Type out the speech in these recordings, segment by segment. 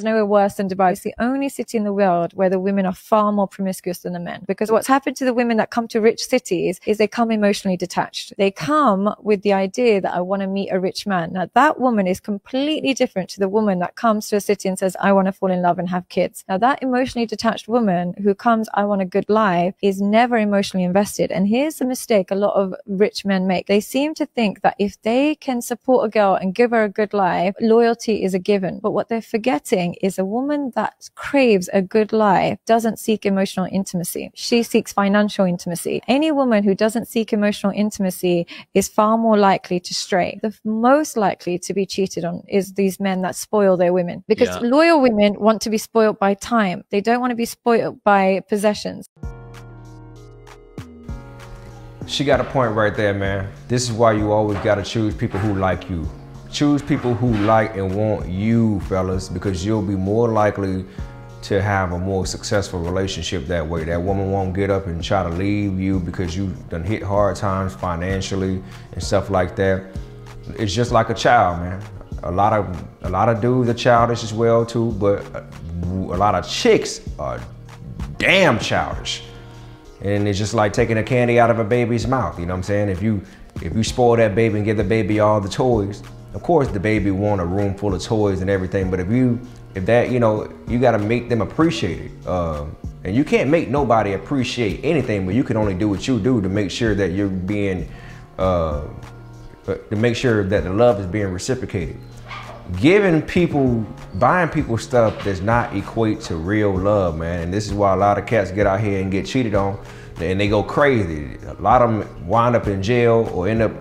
nowhere worse than Dubai. It's the only city in the world where the women are far more promiscuous than the men. Because what's happened to the women that come to rich cities is they come emotionally detached. They come with the idea that I want to meet a rich man. Now that woman is completely different to the woman that comes to a city and says, I want to fall in love and have kids. Now that emotionally detached woman who comes, I want a good life, is never emotionally invested. And here's the mistake a lot of rich men make. They seem to think that if they can support a girl and give her a good life, loyalty is a given. But what they're forgetting is a woman that craves a good life doesn't seek emotional intimacy. She seeks financial intimacy. Any woman who doesn't seek emotional intimacy is far more likely to stray. The most likely to be cheated on is these men that spoil their women. Because loyal women want to be spoiled by time. They don't want to be spoiled by possessions. She got a point right there, man. This is why you always got to choose people who like you. Choose people who like and want you, fellas, because you'll be more likely to have a more successful relationship that way. That woman won't get up and try to leave you because you done hit hard times financially and stuff like that. It's just like a child, man. A lot of dudes are childish as well too, but a lot of chicks are damn childish. And it's just like taking a candy out of a baby's mouth, you know what I'm saying? If you spoil that baby and give the baby all the toys, of course the baby want a room full of toys and everything, but if that, you know, you gotta make them appreciate it. And you can't make nobody appreciate anything, but you can only do what you do to make sure that you're being, to make sure that the love is being reciprocated. Buying people stuff does not equate to real love, man. And this is why a lot of cats get out here and get cheated on and they go crazy. A lot of them wind up in jail or end up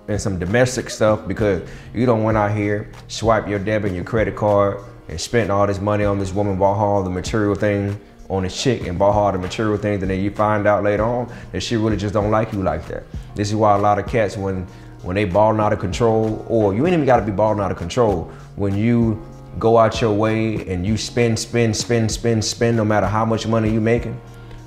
in some domestic stuff because you don't went out here, swipe your debit and your credit card and spent all this money on this woman, bought all the material thing on this chick and bought all the material things, and then you find out later on that she really just don't like you like that. This is why a lot of cats, when they balling out of control, or you ain't even gotta be balling out of control, when you go out your way and you spend no matter how much money you making,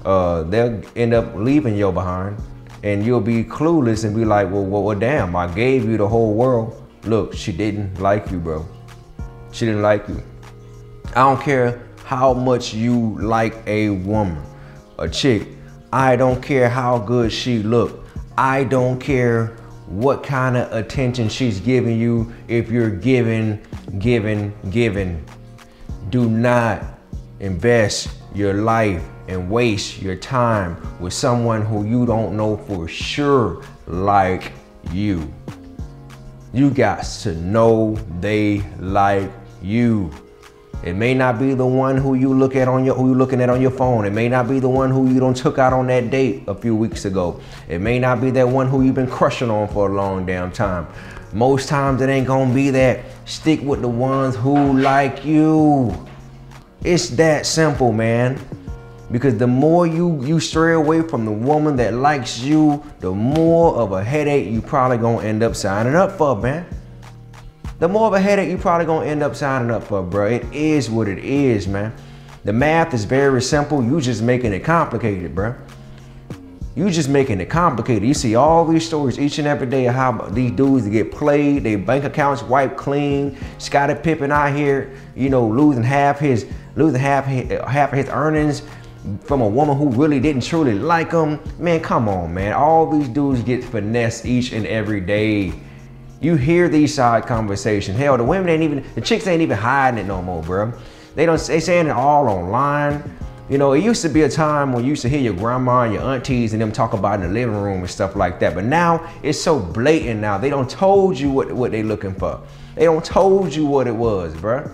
they'll end up leaving you behind and you'll be clueless and be like, well, damn, I gave you the whole world. Look, she didn't like you, bro. She didn't like you. I don't care how much you like a woman, a chick. I don't care how good she look. I don't care what kind of attention she's giving you. If you're giving, do not invest your life and waste your time with someone who you don't know for sure like you. You got to know they like you. It may not be the one who you looking at on your phone. It may not be the one who you done took out on that date a few weeks ago. It may not be that one who you've been crushing on for a long damn time. Most times it ain't gonna be that. Stick with the ones who like you. It's that simple, man. Because the more you stray away from the woman that likes you, the more of a headache you probably gonna end up signing up for, man. The more of a headache you probably gonna end up signing up for, bro. It is what it is, man. The math is very simple. You just making it complicated, bro. You just making it complicated. You see all these stories each and every day of how these dudes get played, their bank accounts wiped clean. Scottie Pippen out here, you know, losing half of his earnings from a woman who really didn't truly like him. Man, come on, man. All these dudes get finessed each and every day. You hear these side conversations. Hell, the chicks ain't even hiding it no more, bro. They saying it all online. You know, it used to be a time when you used to hear your grandma and your aunties and them talk about it in the living room and stuff like that. But now it's so blatant now. They don't told you what they looking for. They don't told you what it was, bro.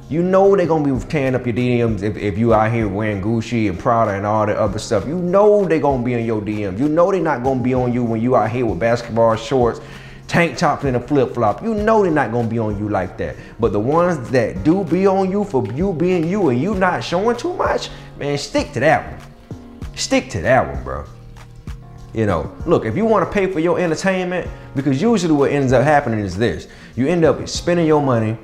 You know they're gonna be tearing up your DMs if you out here wearing Gucci and Prada and all that other stuff. You know they're gonna be in your DMs. You know they're not gonna be on you when you out here with basketball shorts, tank tops and a flip-flop. You know they're not gonna be on you like that. But the ones that do be on you for you being you and you not showing too much, man, stick to that one. Stick to that one, bro. You know, look, if you want to pay for your entertainment, because usually what ends up happening is this. You end up spending your money,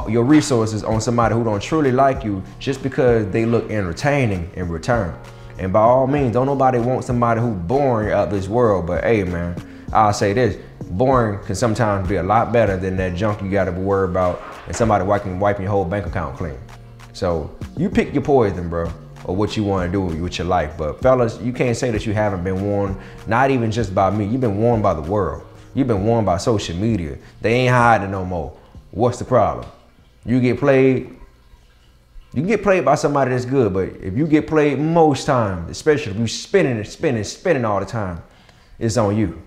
your resources on somebody who don't truly like you just because they look entertaining in return. And by all means, don't nobody want somebody who boring out this world, but hey, man, I'll say this, boring can sometimes be a lot better than that junk you gotta be worried about and somebody wiping your whole bank account clean. So you pick your poison, bro, or what you wanna do with your life. But fellas, you can't say that you haven't been warned, not even just by me, you've been warned by the world. You've been warned by social media. They ain't hiding no more. What's the problem? You get played by somebody that's good, but if you get played most times, especially if you spinning all the time, it's on you.